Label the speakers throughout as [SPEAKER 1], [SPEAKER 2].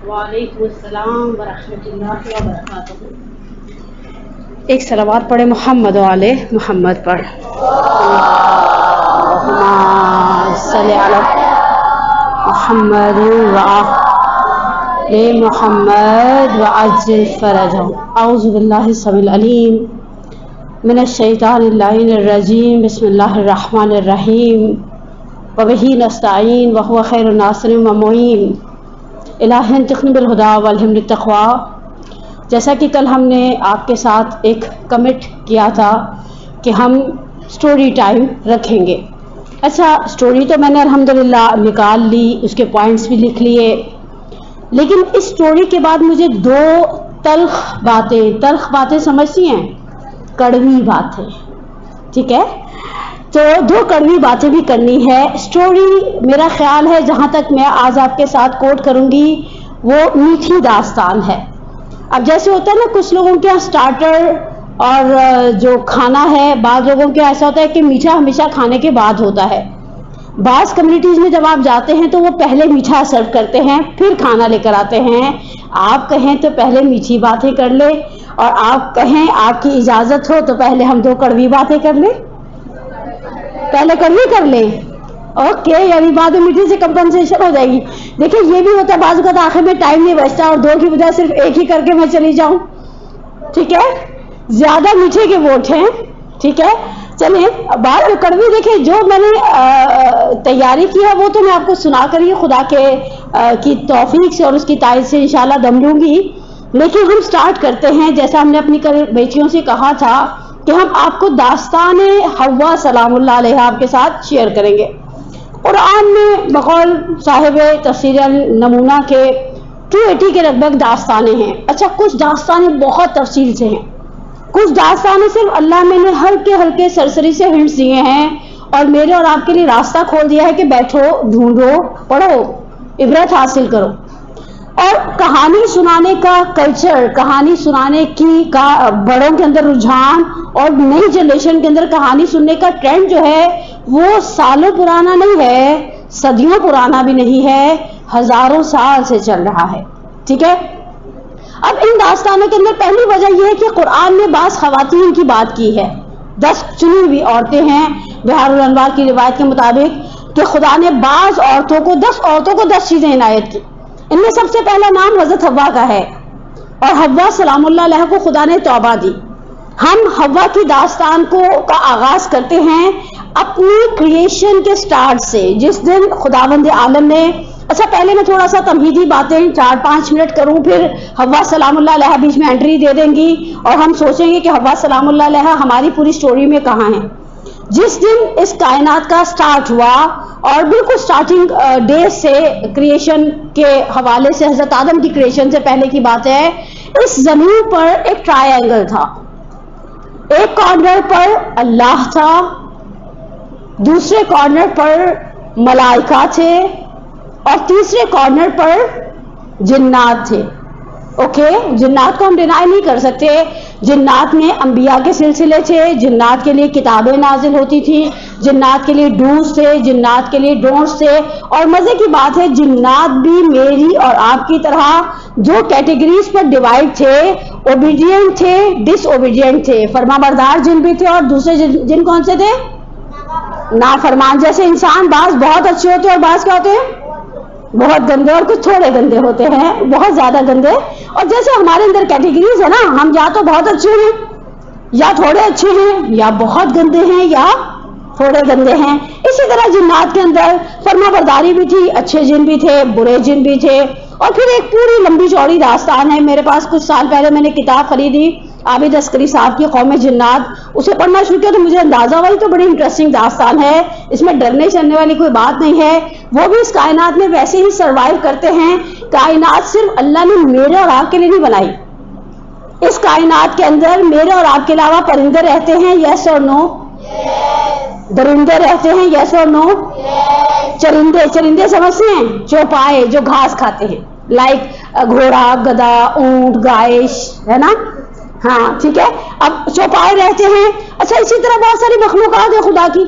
[SPEAKER 1] وعلیکم السلام ورحمۃ اللہ وبرکاتہ. ایک صلوات پڑھے محمد والے محمد پڑھ. اللہم صلی علی محمد وعلى محمد وعجل فرجهم. اعوذ باللہ السمیع العلیم من الشیطان اللعین الرجیم. بسم اللہ الرحمن الرحیم. وبہ نستعین وہو خیر الناصر ومعین. الہ انطقنی بالہدی والہمنی التقوی. جیسا کہ کل ہم نے آپ کے ساتھ ایک کمٹ کیا تھا کہ ہم سٹوری ٹائم رکھیں گے. اچھا، سٹوری تو میں نے الحمدللہ نکال لی، اس کے پوائنٹس بھی لکھ لیے، لیکن اس سٹوری کے بعد مجھے دو تلخ باتیں سمجھتی ہیں، کڑوی باتیں، ٹھیک ہے؟ تو دو کڑوی باتیں بھی کرنی ہے. سٹوری میرا خیال ہے جہاں تک میں آج آپ کے ساتھ کوٹ کروں گی وہ میٹھی داستان ہے. اب جیسے ہوتا ہے نا کچھ لوگوں کے یہاں سٹارٹر اور جو کھانا ہے، بعض لوگوں کے ایسا ہوتا ہے کہ میٹھا ہمیشہ کھانے کے بعد ہوتا ہے. بعض کمیونٹیز میں جب آپ جاتے ہیں تو وہ پہلے میٹھا سرو کرتے ہیں پھر کھانا لے کر آتے ہیں. آپ کہیں تو پہلے میٹھی باتیں کر لیں، اور آپ کہیں آپ کی اجازت ہو تو پہلے ہم دو کڑوی باتیں کر لیں. پہلے کڑوی کر لیں، اوکے، یعنی بعد میں میٹھی سے کمپنسیشن ہو جائے گی. دیکھیں یہ بھی ہوتا ہے بعض اوقات آخر میں ٹائم نہیں بچتا اور دو کی بجائے صرف ایک ہی کر کے میں چلی جاؤں، ٹھیک ہے؟ زیادہ میٹھے کے ووٹ ہیں، ٹھیک ہے؟ چلیں بات کڑوی. دیکھیں جو میں نے تیاری کی ہے وہ تو میں آپ کو سنا کر ہی خدا کے کی توفیق سے اور اس کی تائید سے انشاءاللہ دم لوں گی. لیکن ہم سٹارٹ کرتے ہیں جیسا ہم نے اپنی بیٹیوں سے کہا تھا کہ ہم آپ کو داستان حوا سلام اللہ علیہا آپ کے ساتھ شیئر کریں گے. قرآن میں بقول صاحب تفسیر نمونہ کے 280 کے لگ بھگ داستانیں ہیں. اچھا، کچھ داستانیں بہت تفصیل سے ہیں، کچھ داستانیں صرف اللہ میں نے ہلکے ہلکے سرسری سے ہنٹس دیے ہیں اور میرے اور آپ کے لیے راستہ کھول دیا ہے کہ بیٹھو، ڈھونڈو، پڑھو، عبرت حاصل کرو. اور کہانی سنانے کا کلچر، کہانی سنانے کی کا بڑوں کے اندر رجحان اور نئی جنریشن کے اندر کہانی سننے کا ٹرینڈ جو ہے وہ سالوں پرانا نہیں ہے، صدیوں پرانا بھی نہیں ہے، ہزاروں سال سے چل رہا ہے، ٹھیک ہے؟ اب ان داستانوں کے اندر پہلی وجہ یہ ہے کہ قرآن نے بعض خواتین کی بات کی ہے. 10 چنی ہوئی عورتیں ہیں بہار الانوار کی روایت کے مطابق کہ خدا نے بعض عورتوں کو 10 چیزیں عنایت کی. ان میں سب سے پہلا نام حضرت حوا کا ہے، اور حوا سلام اللہ علیہ کو خدا نے توبہ دی. ہم حوا کی داستان کا آغاز کرتے ہیں اپنی کریشن کے سٹارٹ سے، جس دن خداوند عالم نے. اچھا، پہلے میں تھوڑا سا تمہیدی باتیں 4-5 منٹ کروں، پھر حوا سلام اللہ علیہ بیچ میں انٹری دے دیں گی اور ہم سوچیں گے کہ حوا سلام اللہ علیہ ہماری پوری سٹوری میں کہاں ہیں. جس دن اس کائنات کا سٹارٹ ہوا اور بالکل سٹارٹنگ ڈیز سے کریشن کے حوالے سے حضرت آدم کی کریشن سے پہلے کی بات ہے، اس زمین پر ایک ٹرائی اینگل تھا. ایک کارنر پر اللہ تھا، دوسرے کارنر پر ملائکہ تھے اور تیسرے کارنر پر جنات تھے. اوکے، جنات کو ہم ڈینائی نہیں کر سکتے. جنات میں انبیاء کے سلسلے تھے، جنات کے لیے کتابیں نازل ہوتی تھی، جنات کے لیے ڈوز تھے، جنات کے لیے ڈونٹس تھے. اور مزے کی بات ہے جنات بھی میری اور آپ کی طرح دو کیٹیگریز پر ڈیوائڈ تھے، اوبیڈینٹ تھے، ڈس اوبیڈینٹ تھے. فرما بردار جن بھی تھے اور دوسرے جن کون سے تھے؟ نافرمان. جیسے انسان بعض بہت اچھے ہوتے ہیں اور بعض کیا ہوتے ہیں؟ بہت گندے، اور کچھ تھوڑے گندے ہوتے ہیں، بہت زیادہ گندے. اور جیسے ہمارے اندر کیٹیگریز ہے نا، ہم یا تو بہت اچھے ہیں یا تھوڑے اچھے ہیں، یا بہت گندے ہیں یا تھوڑے گندے ہیں. اسی طرح جنات کے اندر فرما برداری بھی تھی، اچھے جن بھی تھے، برے جن بھی تھے. اور پھر ایک پوری لمبی چوڑی داستان ہے. میرے پاس کچھ سال پہلے میں نے کتاب خریدی عابد عسکری صاحب کی قوم جنات، اسے پڑھنا شروع کیا تو مجھے اندازہ ہوا تو بڑی انٹرسٹنگ داستان ہے، اس میں ڈرنے چلنے والی کوئی بات نہیں ہے. وہ بھی اس کائنات میں ویسے ہی سروائیو کرتے ہیں. کائنات صرف اللہ نے میرے اور آپ کے لیے نہیں بنائی. اس کائنات کے اندر میرے اور آپ کے علاوہ پرندے رہتے ہیں، یس اور نو؟ درندے رہتے ہیں، یس اور نو؟ چرندے سمجھتے ہیں؟ چوپائے جو گھاس کھاتے ہیں، لائک گھوڑا، گدھا، اونٹ، گائے، ہے نا؟ ہاں ٹھیک ہے. اب چوپائے رہتے ہیں. اچھا، اسی طرح بہت ساری مخلوقات ہیں خدا کی.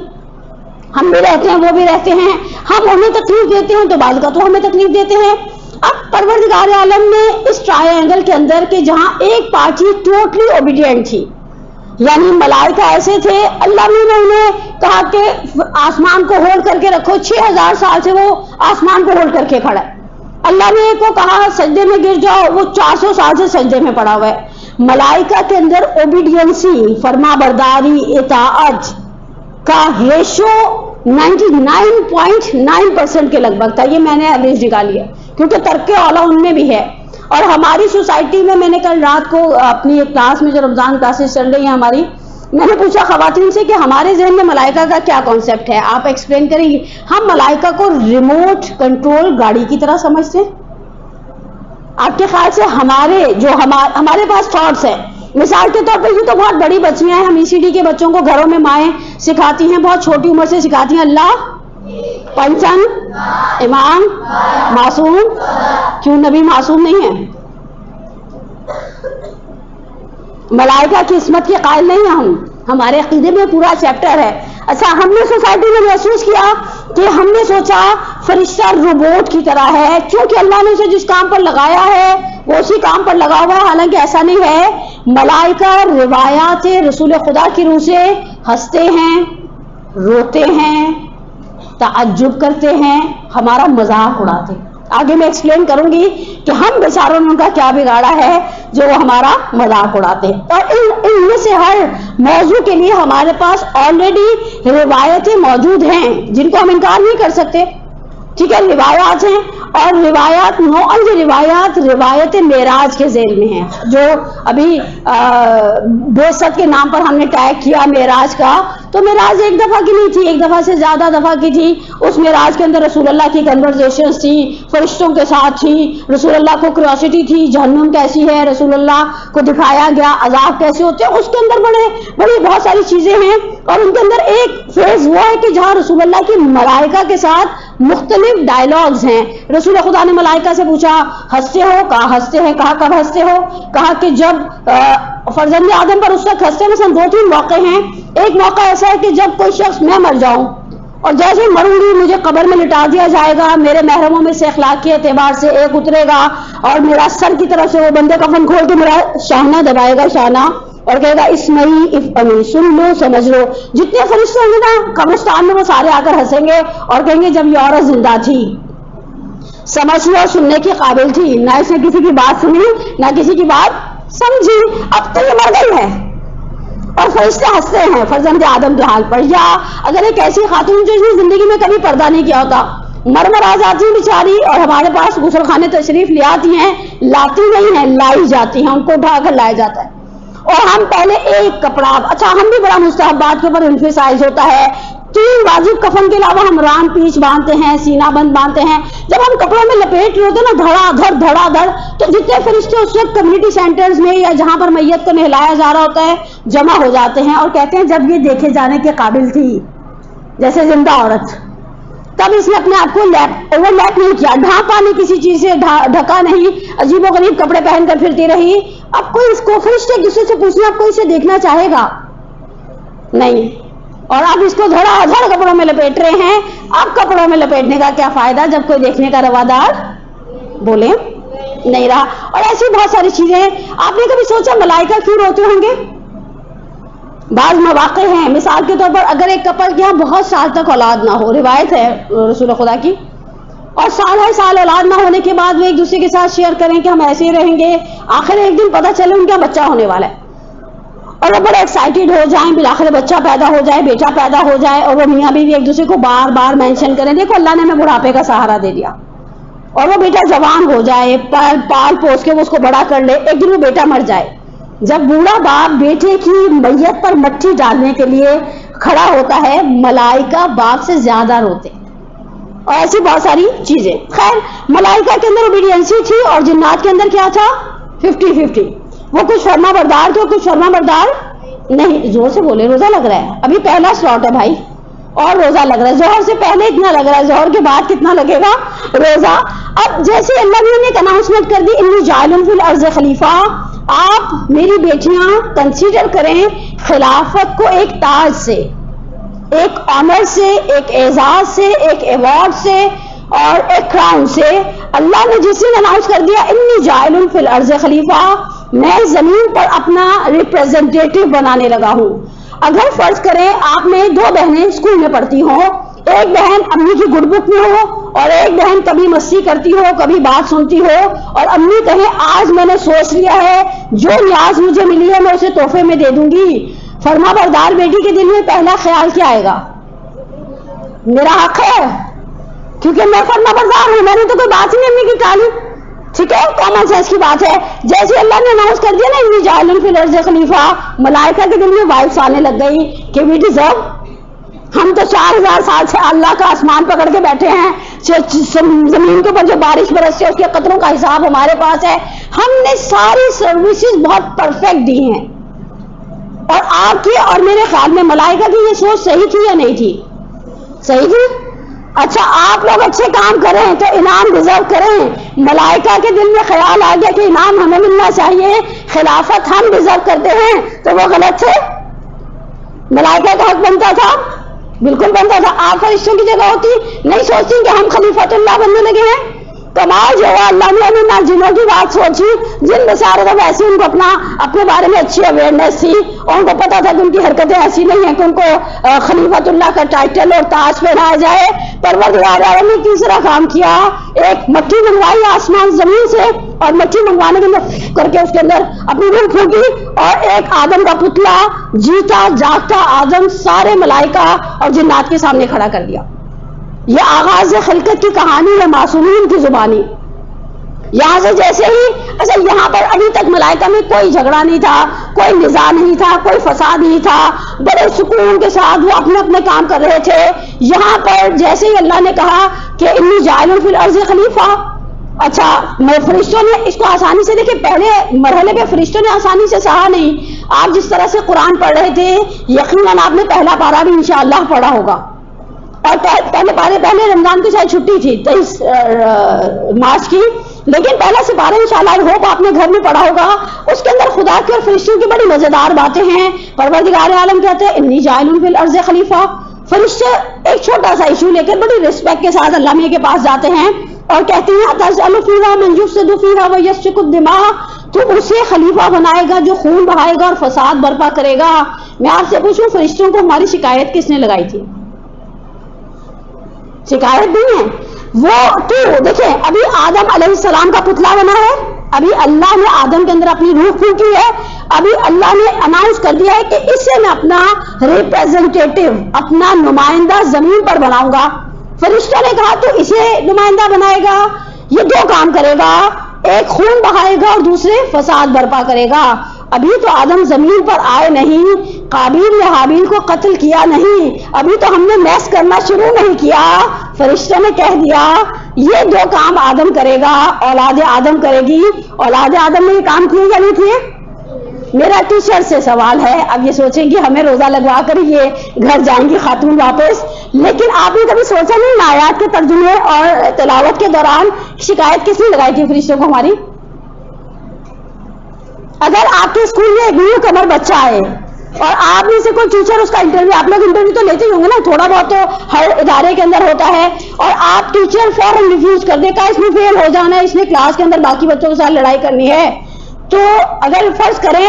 [SPEAKER 1] ہم بھی رہتے ہیں، وہ بھی رہتے ہیں، ہم انہیں تکلیف دیتے ہیں تو بعض کا تو ہمیں تکلیف دیتے ہیں۔ اب پروردگار عالم نے اس ٹرائی اینگل کے اندر کہ جہاں ایک پارٹی ٹوٹلی اوبیڈینٹ تھی، یعنی ملائکہ ایسے تھے، اللہ نے انہیں کہا کہ آسمان کو ہولڈ کر کے رکھو، 6000 سال سے وہ آسمان کو ہولڈ کر کے کھڑا ہے۔ اللہ نے ایک کو کہا سجدے میں گر جاؤ، وہ 400 سال سے سجدے میں پڑا ہوا ہے۔ ملائکہ کے اندر اوبیڈینسی، فرما برداری، اطاعت کا ریشو 99.9% کے لگ بھگ تھا۔ یہ میں نے ایوریج نکالی ہے کیونکہ ترک اولا ان میں بھی ہے۔ اور ہماری سوسائٹی میں نے کل رات کو اپنی ایک کلاس میں، جو رمضان کلاسز چل رہی ہیں ہماری، میں نے پوچھا خواتین سے کہ ہمارے ذہن میں ملائکہ کا کیا کانسیپٹ ہے، آپ ایکسپلین کریں گی؟ ہم ملائکہ کو ریموٹ کنٹرول گاڑی کی طرح سمجھتے ہیں۔ آپ کے خیال سے ہمارے پاس تھاٹس ہیں، مثال کے طور پر یہ تو بہت بڑی بچیاں ہیں، ہم ECD کے بچوں کو گھروں میں مائیں سکھاتی ہیں، بہت چھوٹی عمر سے سکھاتی ہیں اللہ، پنچن، امام، معصوم۔ کیوں نبی معصوم نہیں ہے؟ ملائکہ کی عصمت کے قائل نہیں ہیں ہم، ہمارے عقیدے میں پورا چیپٹر ہے۔ اچھا، ہم نے سوسائٹی میں محسوس کیا کہ ہم نے سوچا فرشتہ روبوٹ کی طرح ہے، کیونکہ اللہ نے اسے جس کام پر لگایا ہے وہ اسی کام پر لگا ہوا ہے، حالانکہ ایسا نہیں ہے۔ ملائکہ روایات رسول خدا کی روح سے ہنستے ہیں، روتے ہیں، تعجب کرتے ہیں، ہمارا مذاق اڑاتے ہیں۔ آگے میں ایکسپلین کروں گی کہ ہم بیچاروں نے ان کا کیا بگاڑا ہے جو وہ ہمارا مذاق اڑاتے ہیں۔ اور ان میں سے ہر موضوع کے لیے ہمارے پاس آلریڈی روایتیں موجود ہیں جن کو ہم انکار نہیں کر سکتے، ٹھیک ہے؟ روایات ہیں، اور روایات نوعاً روایت معراج کے ذیل میں ہیں، جو ابھی بعثت کے نام پر ہم نے ٹیگ کیا معراج کا۔ تو معراج ایک دفعہ کی نہیں تھی، ایک دفعہ سے زیادہ دفعہ کی تھی۔ اس معراج کے اندر رسول اللہ کی کنورسیشنز تھی، فرشتوں کے ساتھ تھی، رسول اللہ کو کیوریوسٹی تھی جہنم کیسی ہے، رسول اللہ کو دکھایا گیا عذاب کیسے ہوتے ہیں، اس کے اندر بڑی بہت ساری چیزیں ہیں۔ اور ان کے اندر ایک فیز وہ ہے کہ جہاں رسول اللہ کی ملائکہ کے ساتھ مختلف ڈائلاگز ہیں۔ رسول خدا نے ملائکہ سے پوچھا ہنستے ہو؟ کہا ہنستے ہیں۔ کہا کب ہنستے ہو؟ کہا کہ جب فرزند آدم پر اس وقت ہنستے، مثلا 2-3 موقع ہیں۔ ایک موقع ایسا ہے کہ جب کوئی شخص، میں مر جاؤں اور جیسے مروں گی مجھے قبر میں لٹا دیا جائے گا، میرے محرموں میں سے اخلاق کے اعتبار سے ایک اترے گا اور میرا سر کی طرف سے وہ بندے کفن کھول کے میرا شانہ دبائے گا، شانہ، اور کہے گا اسمعی افہمی، سن لو سمجھ لو۔ جتنے فرشتے ہوں گے نا قبرستان میں وہ سارے آ کر ہنسیں گے اور کہیں گے جب یہ عورت زندہ تھی، سمجھ لو سننے کے قابل تھی، نہ اس نے کسی کی بات سنی نہ کسی کی بات سمجھی، اب تو یہ مر گئی ہے۔ اور فرشتے ہنستے ہیں فرزند آدم کے حال پر۔ یا اگر ایک ایسی خاتون جو اس نے زندگی میں کبھی پردہ نہیں کیا ہوتا، مرمر آ جاتی ہیں بیچاری اور ہمارے پاس غسل خانے تشریف لے آتی ہیں، لاتی نہیں ہیں، لائی جاتی ہیں، ان کو اٹھا کر لایا جاتا ہے۔ اور ہم پہلے ایک کپڑا، اچھا ہم بھی بڑا مستحبات کے اوپر انفسائز ہوتا ہے، 3 واجب کفن کے علاوہ ہم ران پیچ باندھتے ہیں، سینہ بند باندھتے ہیں۔ جب ہم کپڑوں میں لپیٹ رہے ہوتے ہیں نا دھڑا دھڑ، تو جتنے فرشتے اس وقت کمیونٹی سینٹرز میں یا جہاں پر میت کو نہلایا جا رہا ہوتا ہے جمع ہو جاتے ہیں اور کہتے ہیں جب یہ دیکھے جانے کے قابل تھی جیسے زندہ عورت، تب اس نے اپنے آپ کو اوور لیپ نہیں کیا، ڈھانپا نہیں، کسی چیز سے ڈھکا نہیں، عجیب و غریب کپڑے پہن کر پھرتی رہی۔ اب کوئی اس کو فرشتے ایک دوسرے سے پوچھنا، اب کوئی اسے دیکھنا چاہے گا نہیں، اور اب اس کو دھڑا دھڑ کپڑوں میں لپیٹ رہے ہیں۔ اب کپڑوں میں لپیٹنے کا کیا فائدہ جب کوئی دیکھنے کا روادار بولے نہیں رہا۔ اور ایسی بہت ساری چیزیں ہیں۔ آپ نے کبھی سوچا ملائکہ کیوں روتے ہوں گے؟ بعض مواقع ہیں، مثال کے طور پر اگر ایک کپل کے یہاں بہت سال تک اولاد نہ ہو، روایت ہے رسول خدا کی، اور سال ہر سال اولاد نہ ہونے کے بعد وہ ایک دوسرے کے ساتھ شیئر کریں کہ ہم ایسے ہی رہیں گے، آخر ایک دن پتہ چلے ان کا بچہ ہونے والا ہے اور وہ بڑے ایکسائٹیڈ ہو جائیں، بالآخر بچہ پیدا ہو جائے، بیٹا پیدا ہو جائے، اور وہ میاں بیوی ایک دوسرے کو بار بار مینشن کریں دیکھو اللہ نے ہمیں بڑھاپے کا سہارا دے دیا، اور وہ بیٹا جوان ہو جائے، پال پوس کے وہ اس کو بڑا کر لے، ایک دن وہ بیٹا مر جائے۔ جب بوڑھا باپ بیٹے کی میت پر مٹی ڈالنے کے لیے کھڑا ہوتا ہے، ملائکہ باپ سے زیادہ روتے، اور ایسی بہت ساری چیزیں۔ خیر، ملائکہ کے اندر اوبیڈینسی تھی اور جنات کے اندر کیا تھا؟ 50-50۔ وہ کچھ فرما بردار تھے، کچھ فرما بردار نہیں۔ زور سے بولے، روزہ لگ رہا ہے، ابھی پہلا سلاٹ ہے بھائی، اور روزہ لگ رہا ہے، ظہر سے پہلے اتنا لگ رہا ہے، ظہر کے بعد کتنا لگے گا روزہ۔ اب جیسے اللہ نے ایک اناؤنسمنٹ کر دی، انی جاعل فی الارض خلیفہ، آپ میری بیٹیاں کنسیڈر کریں خلافت کو ایک تاج سے، ایک آنر سے، ایک اعزاز سے، ایک ایوارڈ سے اور ایک کراؤن سے اللہ نے جس دن اناؤنس کر دیا انی جاعل فی الارض خلیفہ، میں زمین پر اپنا ریپریزنٹیٹو بنانے لگا ہوں۔ اگر فرض کریں آپ میں دو بہنیں اسکول میں پڑھتی ہوں، ایک بہن امی کی گڈ بک میں ہو اور ایک بہن کبھی مستی کرتی ہو، کبھی بات سنتی ہو، اور امی کہیں آج میں نے سوچ لیا ہے جو نیاز مجھے ملی ہے میں اسے تحفے میں دے دوں گی، فرما بردار بیٹی کے دل میں پہلا خیال کیا آئے گا؟ میرا حق ہے کیونکہ میں فرما بردار ہوں، میں نے تو کوئی بات ہی نہیں امی کی ٹالی۔ ٹھیک ہے، کامن سینس کی بات ہے۔ جیسے اللہ نے اناؤنس کر دیا نا انی جاعل فی الارض خلیفہ، ملائکہ کے دل میں وائبس آنے لگ گئی کہ وی ڈیزرو، ہم تو 4000 سال سے اللہ کا آسمان پکڑ کے بیٹھے ہیں، زمین کے اوپر جو بارش برستی ہے اس کے قطروں کا حساب ہمارے پاس ہے، ہم نے ساری سروسز بہت پرفیکٹ دی ہیں۔ اور آپ کی اور میرے خیال میں ملائکہ کی یہ سوچ صحیح تھی یا نہیں تھی؟ صحیح تھی۔ اچھا آپ لوگ اچھے کام کریں تو انعام ڈیزرو کریں، ملائکہ کے دل میں خیال آ گیا کہ انعام ہمیں ملنا چاہیے، خلافت ہم ڈیزرو کرتے ہیں، تو وہ غلط تھے؟ ملائکہ کا حق بنتا تھا؟ بالکل بنتا تھا۔ آپ فرشتوں کی جگہ ہوتی نہیں سوچتی کہ ہم خلیفۃ اللہ بننے لگے ہیں؟ کمال جو ہے اللہ نے نہ جنوں کی بات سوچی، جن بیچارے تو ویسے ان کو اپنے بارے میں اچھی اویئرنیس تھی اور ان کو پتا تھا کہ ان کی حرکتیں ایسی نہیں ہیں کہ ان کو خلیفۃ اللہ کا ٹائٹل اور تاج پہنایا جائے۔ پروردگار عالم نے تیسرا کام کیا، ایک مٹی منگوائی آسمان زمین سے، اور مٹی منگوانے کے اندر کر کے اس کے اندر اپنی روح پھونکی اور ایک آدم کا پتلا جیتا جاگتا آدم سارے ملائکہ اور جنات کے سامنے کھڑا کر دیا۔ یہ آغاز خلقت کی کہانی ہے معصومین کی زبانی۔ یہاں سے جیسے ہی اصل یہاں پر ابھی تک ملائکہ میں کوئی جھگڑا نہیں تھا، کوئی نزاع نہیں تھا، کوئی فساد نہیں تھا، بڑے سکون کے ساتھ وہ اپنے اپنے کام کر رہے تھے۔ یہاں پر جیسے ہی اللہ نے کہا کہ انی جاعل فی الارض خلیفہ، اچھا فرشتوں نے اس کو آسانی سے، دیکھیں پہلے مرحلے پہ فرشتوں نے آسانی سے سہا نہیں۔ آپ جس طرح سے قرآن پڑھ رہے تھے یقیناً آپ نے پہلا پارہ بھی انشاءاللہ پڑھا ہوگا، اور پہلے رمضان کی شاید چھٹی تھی 23 مارچ کی، لیکن پہلا سپارہ انشاءاللہ ہوپ آپ نے گھر میں پڑھا ہوگا۔ اس کے اندر خدا کی اور فرشتوں کی بڑی مزیدار باتیں ہیں۔ پروردگار عالم کہتے ہیں انی جاعل فی الارض خلیفہ، فرشتے ایک چھوٹا سا ایشو لے کر بڑی رسپیکٹ کے ساتھ اللہ میاں کے پاس جاتے ہیں اور کہتے ہیں اتجعل فیہا من یفسد فیہا ویسفک الدماء، تو اسے خلیفہ بنائے گا جو خون بہائے گا اور فساد برپا کرے گا۔ میں آپ سے پوچھوں فرشتوں کو ہماری شکایت کس نے لگائی تھی؟ شکایت نہیں ہے وہ تو دیکھیں ابھی آدم علیہ السلام کا پتلا بنا ہے، ابھی اللہ نے آدم کے اندر اپنی روح پھونکی ہے، ابھی اللہ نے اناؤنس کر دیا ہے کہ اسے میں اپنا ریپریزنٹیٹو، اپنا نمائندہ زمین پر بناؤں گا۔ فرشتوں نے کہا تو اسے نمائندہ بنائے گا، یہ دو کام کرے گا، ایک خون بہائے گا اور دوسرے فساد برپا کرے گا۔ ابھی تو آدم زمین پر آئے نہیں، قابیل نے حابیل کو قتل کیا نہیں، ابھی تو ہم نے میس کرنا شروع نہیں کیا، فرشتوں نے کہہ دیا یہ دو کام آدم کرے گا، اولاد آدم کرے گی۔ اولاد آدم نے یہ کام کیے یا نہیں کیے؟ میرا ٹیچر سے سوال ہے، اب یہ سوچیں گے ہمیں روزہ لگوا کر یہ گھر جائیں گی خاتون واپس، لیکن آپ نے کبھی سوچا نہیں آیات کے ترجمے اور تلاوت کے دوران شکایت کس نے لگائی تھی فرشتوں کو ہماری؟ اگر آپ کے اسکول میں ایک نیو کمر بچہ ہے اور آپ میں سے کوئی ٹیچر اس کا انٹرویو، آپ لوگ انٹرویو تو لیتے ہی ہوں گے نا، تھوڑا بہت تو ہر ادارے کے اندر ہوتا ہے، اور آپ ٹیچر فوراً ریفیوز کر دے گا اس میں فیل ہو جانا ہے، اس نے کلاس کے اندر باقی بچوں کے ساتھ لڑائی کرنی ہے، تو اگر فرض کریں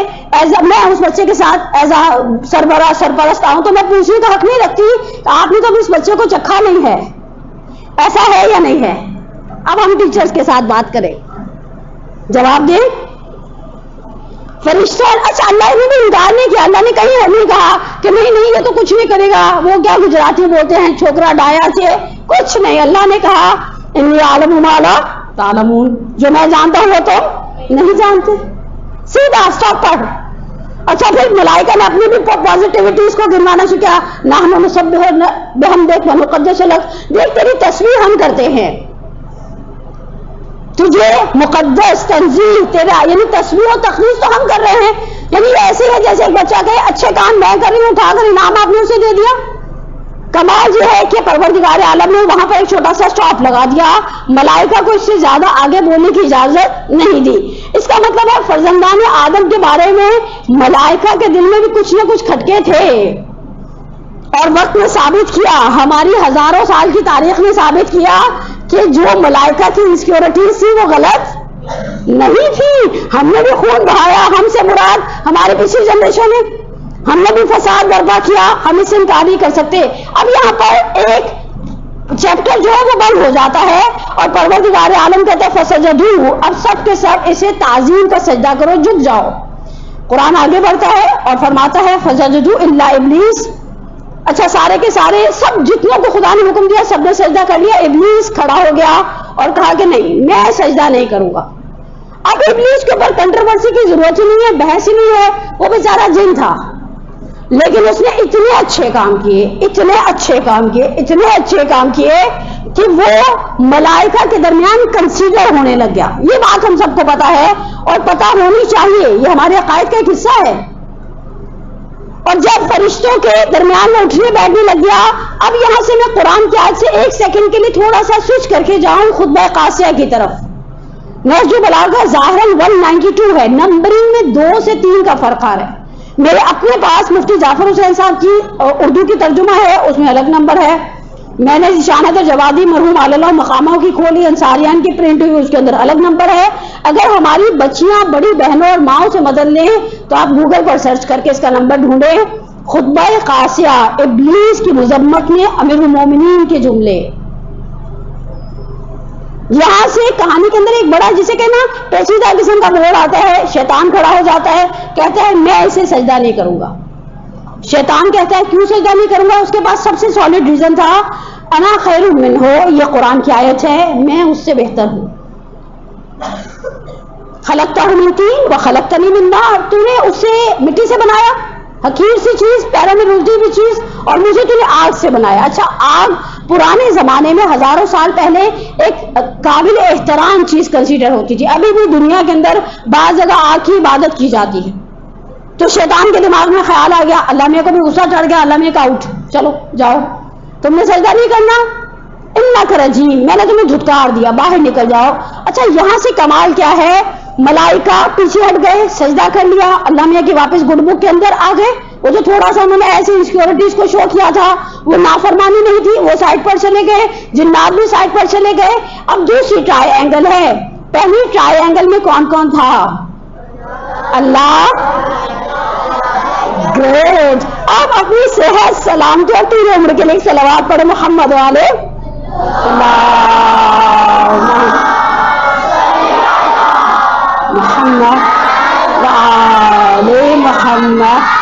[SPEAKER 1] میں اس بچے کے ساتھ ایز اے سرپرست آؤں تو میں پوچھنے کا حق نہیں رکھتی آپ نے تو اس بچے کو چکھا نہیں ہے، ایسا ہے یا نہیں ہے؟ اب ہم ٹیچرز کے ساتھ بات کریں، جواب دیں۔ فرشتہ اچھا اللہ نے بھی انکار نہیں کیا، اللہ نے کہیں نہیں کہا کہ نہیں یہ تو کچھ نہیں کرے گا، وہ کیا گجراتی بولتے ہیں چھوکرا ڈایا سے، کچھ نہیں، اللہ نے کہا انی اعلم ما لا تعلمون، جو میں جانتا ہوں وہ تو نہیں جانتے، سیدھا اسٹاپ پر۔ اچھا پھر ملائکہ نے اپنی بھی پازیٹیوٹیز کو گنوانا سیکھا، نحن نسبح بحمدک ونقدس لک، دیکھ تیری تصویر ہم کرتے ہیں، تجھے مقدس تنزیہ تیرا یعنی تصویر و تقدیس تو ہم کر رہے ہیں، یعنی ایسے ہے جیسے ایک بچہ کہے اچھے کام میں کر رہی ہوں، اٹھا کر انعام آپ نے اسے دے دیا۔ کمال یہ ہے کہ پروردگار عالم نے وہاں پر ایک چھوٹا سا سٹاپ لگا دیا، ملائکہ کو اس سے زیادہ آگے بولنے کی اجازت نہیں دی۔ اس کا مطلب ہے فرزندان آدم کے بارے میں ملائکہ کے دل میں بھی کچھ نہ کچھ کھٹکے تھے، اور وقت نے ثابت کیا، ہماری ہزاروں سال کی تاریخ نے ثابت کیا کہ جو ملائکہ کی انسیکیورٹیز تھی وہ غلط نہیں تھی. ہم نے بھی خون بہایا، ہم سے مراد ہمارے پچھلی جنریشن ہے، ہم نے بھی فساد برپا کیا، ہم اس سے انکار نہیں کر سکتے. اب یہاں پر ایک چیپٹر جو ہے وہ بند ہو جاتا ہے اور پروردگار عالم کہتا ہے فسجدوا، اب سب کے سب اسے تعظیم کا سجدہ کرو، جھک جاؤ. قرآن آگے بڑھتا ہے اور فرماتا ہے فسجدوا الا ابلیس. اچھا سارے کے سارے سب جتنوں کو خدا نے حکم دیا سب نے سجدہ کر لیا. ابلیس کھڑا ہو گیا اور کہا کہ نہیں میں سجدہ نہیں کروں گا. اب ابلیس کے اوپر کنٹروورسی کی ضرورت ہی نہیں ہے، بحث ہی نہیں ہے، وہ بیچارہ جن تھا، لیکن اس نے اتنے اچھے کام کیے، اتنے اچھے کام کیے، اتنے اچھے کام کیے کہ وہ ملائکہ کے درمیان کنسیڈر ہونے لگ گیا. یہ بات ہم سب کو پتا ہے اور پتا ہونی چاہیے، یہ ہمارے عقائد کا ایک حصہ ہے. اور جب فرشتوں کے درمیان میں اٹھنے بیٹھنے لگ گیا، اب یہاں سے میں قرآن کی آیت سے ایک سیکنڈ کے لیے تھوڑا سا سوئچ کر کے جاؤں خطبہ قاسیہ کی طرف. نہج البلاغہ ظاہراً 192 ہے، نمبرنگ میں 2 سے 3 کا فرق آ رہا ہے. میرے اپنے پاس مفتی جعفر حسین صاحب کی اردو کی ترجمہ ہے، اس میں الگ نمبر ہے. میں نے ذیشانت جوادی مرحوم اللہ مقامہ کی کھولی، انصاریان کی پرنٹ ہوئی، اس کے اندر الگ نمبر ہے. اگر ہماری بچیاں بڑی بہنوں اور ماؤں سے مدد لیں تو آپ گوگل پر سرچ کر کے اس کا نمبر ڈھونڈیں. خطبہ قاسیہ، ابلیس کی مذمت میں امیر المومنین کے جملے. یہاں سے کہانی کے اندر ایک بڑا جسے کہنا پیچیدہ قسم کا موڑ آتا ہے. شیطان کھڑا ہو جاتا ہے، کہتا ہے میں اسے سجدہ نہیں کروں گا. شیطان کہتا ہے کیوں سجدہ نہیں کروں گا؟ اس کے پاس سب سے سالڈ ریزن تھا، انا خیر منہ، یہ قرآن کی آیت ہے، میں اس سے بہتر ہوں. خلقتہ من طین وخلقتنی من نار، تو نے اسے مٹی سے بنایا، حقیر سی چیز، پیروں میں رلتی ہوئی چیز، اور مجھے تو نے آگ سے بنایا. اچھا آگ پرانے زمانے میں ہزاروں سال پہلے ایک قابل احترام چیز کنسیڈر ہوتی تھی. ابھی بھی دنیا کے اندر بعض جگہ آگ کی عبادت کی جاتی ہے. تو شیطان کے دماغ میں خیال آ گیا، اللہ میاں کو بھی غصہ چڑھ گیا، اللہ میاں کا اٹھ چلو جاؤ، تم نے سجدہ نہیں کرنا، انک رجیم، میں نے تمہیں دھتکار دیا، باہر نکل جاؤ. اچھا یہاں سے کمال کیا ہے، ملائکہ پیچھے ہٹ گئے، سجدہ کر لیا، اللہ میاں کی واپس گڈ بک کے اندر آ گئے. وہ جو تھوڑا سا انہوں نے ایسی انسیکیورٹیز کو شو کیا تھا وہ نافرمانی نہیں تھی، وہ سائڈ پر چلے گئے، جنات بھی سائڈ پر چلے گئے. اب دوسری ٹرائی اینگل ہے. پہلی ٹرائی اینگل میں کون کون تھا؟ اللہ. گریٹ. اب اپنی صحت سلامتی اور طول عمر کے لیے صلوات پڑھے محمد والے محمد والے محمد.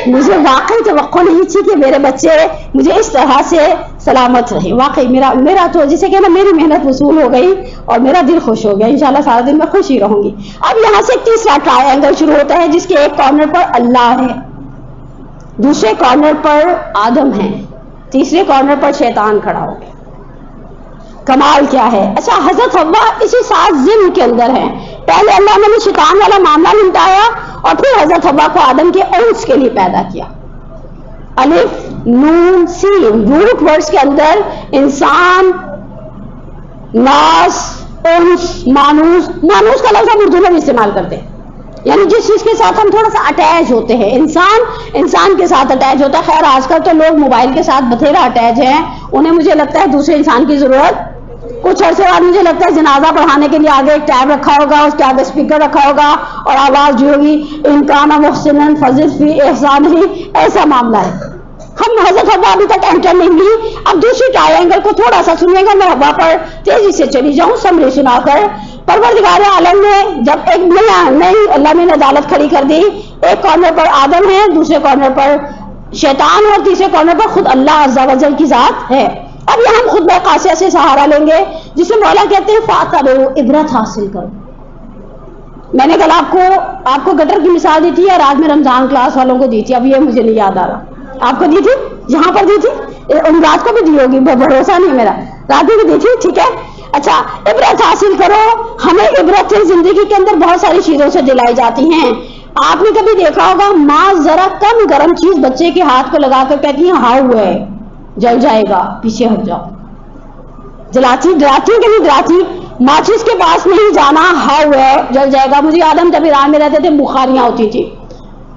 [SPEAKER 1] مجھے واقعی توقع نہیں تھی کہ میرے بچے مجھے اس طرح سے سلامت رہے. واقعی میرا تو جسے کہنا میری محنت وصول ہو گئی اور میرا دل خوش ہو گیا. انشاءاللہ سارا دن میں خوش ہی رہوں گی. اب یہاں سے تیسرا ٹرائی اینگل شروع ہوتا ہے جس کے ایک کارنر پر اللہ ہے، دوسرے کارنر پر آدم ہے، تیسرے کارنر پر شیطان کھڑا ہو گیا. کمال کیا ہے. اچھا حضرت حوا اسی 7 ضمن کے اندر ہیں. پہلے اللہ نے شیطان والا معاملہ نمٹایا اور پھر حضرت حوا کو آدم کے انس کے لیے پیدا کیا. الف نون سین روٹ ورڈز کے اندر انسان، ناس، انس، مانوس. مانوس کا لفظ ہم اردو میں بھی استعمال کرتے ہیں، یعنی جس چیز کے ساتھ ہم تھوڑا سا اٹیچ ہوتے ہیں. انسان کے ساتھ اٹیچ ہوتا ہے. خیر آج کل تو لوگ موبائل کے ساتھ بتھیرا اٹیچ ہیں، انہیں مجھے لگتا ہے دوسرے انسان کی ضرورت. کچھ عرصے بعد مجھے لگتا ہے جنازہ پڑھانے کے لیے آگے ایک ٹیب رکھا ہوگا، اس کے آگے اسپیکر رکھا ہوگا اور آواز جو ہوگی انکان محسن فضل فی احسان ہی، ایسا معاملہ ہے. ہم حضرت حوا ابھی تک انٹر نہیں ہوئی. اب دوسری ٹرائی اینگل کو تھوڑا سا سنیے گا. میں حوا پر تیزی سے چلی جاؤں سمری سنا کر. پروردگار عالم نے جب ایک نئی اللہ میں عدالت کھڑی کر دی. ایک کارنر پر آدم ہے، دوسرے کارنر پر شیطان اور تیسرے کارنر پر خود اللہ عز و جل کی ذات ہے. اب یہاں ہم خطبہ قاسیہ سے سہارا لیں گے جسے مولا کہتے ہیں فاتبعوا، عبرت حاصل کرو. میں نے کل آپ کو گٹر کی مثال دی تھی اور آج میں رمضان کلاس والوں کو دی تھی. اب یہ مجھے نہیں یاد آ رہا. آپ کو دی تھی، یہاں پر دی تھی، رات کو بھی دی ہوگی، بھروسہ نہیں میرا، رات میں بھی دی تھی. ٹھیک ہے. اچھا عبرت حاصل کرو. ہمیں عبرت زندگی کے اندر بہت ساری چیزوں سے دلائی جاتی ہیں. آپ نے کبھی دیکھا ہوگا ماں ذرا کم گرم چیز بچے کے ہاتھ کو لگا کر کہتی ہیں ہاؤ ہے، جل جائے گا، پیچھے ہٹ جاؤ. ڈراتی کہ نہیں ڈراتی؟ ماچس کے پاس نہیں جانا، ہاؤ ہے، جل جائے گا. مجھے یاد ہے جب ایران میں رہتے تھے بخاریاں ہوتی تھی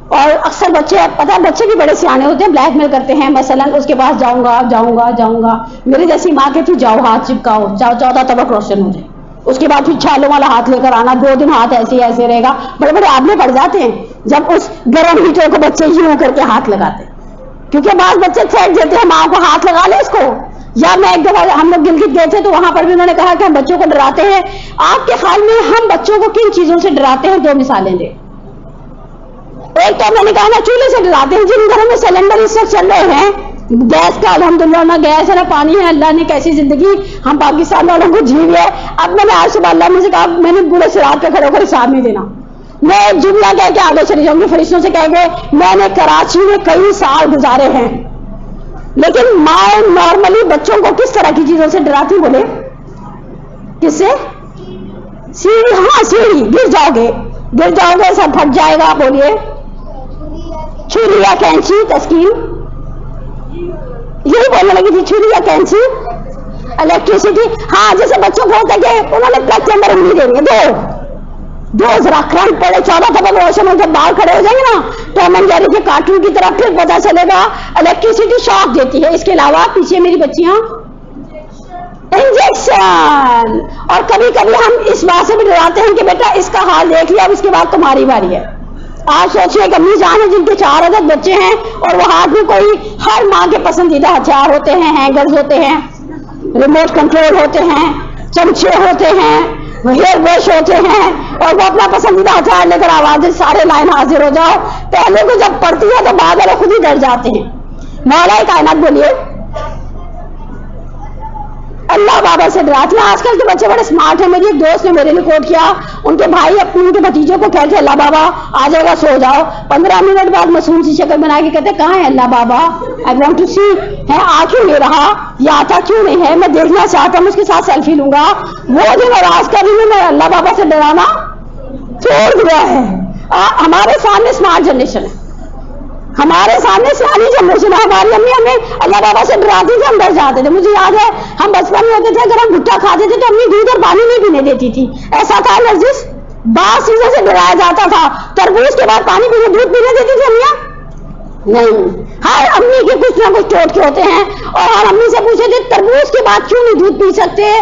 [SPEAKER 1] اور اکثر بچے پتہ ہے بچے بھی بڑے سیانے ہوتے ہیں، بلیک میل کرتے ہیں، مثلاً اس کے پاس جاؤں گا جاؤں گا جاؤں گا، میری جیسی ماں کہتی جاؤ ہاتھ چپکاؤ، 14 طبق روشن ہو جائے، اس کے بعد پھر چھالوں والا ہاتھ لے کر آنا، 2 دن ہاتھ ایسے ایسے رہے گا، بڑے بڑے آدمی پڑ جاتے ہیں جب اس گرم ہیٹر کو بچے یوں کر کے ہاتھ لگاتے ہیں، کیونکہ بعض بچے تھریٹ دیتے ہیں ماں کو ہاتھ لگا لے اس کو. یا میں ایک دفعہ ہم لوگ گلگت گئے تھے تو وہاں پر بھی انہوں نے کہا کہ ہم بچوں کو ڈراتے ہیں. آپ کے خیال میں ہم بچوں کو کن چیزوں سے ڈراتے ہیں؟ 2 مثالیں دیں. ایک تو میں نے کہا نا چولہے سے ڈراتے ہیں. جن گھروں میں سلنڈر اس وقت چل رہے ہیں، گیس کا الحمدللہ نہ گیس ہے نہ پانی ہے، اللہ نے کیسی زندگی ہم پاکستان والوں کو جی ہے. اب میں نے آج صبح اللہ مجھے کہا میں نے پورے سرات پہ کھڑے ہو کر حساب نہیں دینا. میں ایک جملہ کہہ کے آگے چلی جاؤں گی، فرشتوں سے کہہ گئے میں نے کراچی میں کئی سال گزارے ہیں، لیکن ماں نارملی بچوں کو کس طرح کی چیزوں سے ڈراتی؟ بولے کس سے؟ سیڑھی. ہاں سیڑھی، گر جاؤ گے سب پھٹ جائے گا. بولیے چھری یا کینچی. تسکین یہی بولنے لگی تھی، چھری یا کینچی. الیکٹریسٹی. ہاں جیسے بچوں کو ہوتا ہے کہ انہوں نے پلگ کے اندر انگلی دینی ہے، دو ذرا کرنٹ پڑے 14 طبق روشن ہو، جب باہر کھڑے ہو جائیں گے نا ٹام اینڈ جیری کے کارٹون کی طرح پھر پتا چلے گا الیکٹریسٹی شاک دیتی ہے. اس کے علاوہ پیچھے میری بچیاں انجیکشن. اور کبھی کبھی ہم اس بات سے بھی ڈراتے ہیں کہ بیٹا اس کا حال دیکھ لیا، اب اس کے بعد تمہاری باری ہے. آپ سوچیے کہ امی جان ہے جن کے 4 عدد بچے ہیں اور وہ ہاتھ میں کوئی ہر ماں کے پسندیدہ ہتھیار ہوتے ہیں، ہینگرز ہوتے ہیں، ریموٹ کنٹرول ہوتے ہیں، چمچے ہوتے ہیں، ہیئر برش ہوتے ہیں، اور وہ اپنا پسندیدہ ہتھیار لے کر آوازیں سارے لائن حاضر ہو جاؤ. پہلے کو جب پڑتی ہے تو بعد والے خود ہی ڈر جاتے ہیں. مولا کائنات بولیے اللہ بابا سے ڈراتی ہیں. آج کل کے بچے بڑے اسمارٹ ہیں. میری ایک دوست نے میرے لیے کوٹ کیا، ان کے بھائی اپنے ان کے بھتیجوں کو کہتے اللہ بابا آ جائے گا سو جاؤ. 15 منٹ بعد معصوم سی شکل بنا کے کہتے کہاں ہے اللہ بابا، آئی وانٹ ٹو سی. ہے آ کیوں نہیں رہا یا آتا کیوں نہیں ہے، میں دیکھنا چاہتا ہوں، اس کے ساتھ سیلفی لوں گا. وہ دن اور آج کا دن میں اللہ بابا سے ڈرانا چھوڑ دیا ہے. ہمارے سامنے اسمارٹ جنریشن ہے، ہمارے سامنے سیانی جنریشن ہے. ہماری امی ہمیں اللہ بابا سے ڈراتی تھی، ہم ڈر جاتے تھے. مجھے یاد ہے ہم بچپن میں ہوتے تھے اگر ہم بھٹا کھاتے تھے تو امی دودھ اور پانی نہیں پینے دیتی تھی. ایسا تھا لذیذ بعض چیزوں سے ڈرایا جاتا تھا. تربوز کے بعد پانی پینے دودھ پینے دیتی تھی امیاں نہیں. ہر امی کے کچھ نہ کچھ ٹوٹکے ہوتے ہیں. اور ہر امی سے پوچھے تھے تربوز کے بعد کیوں نہیں دودھ پی سکتے،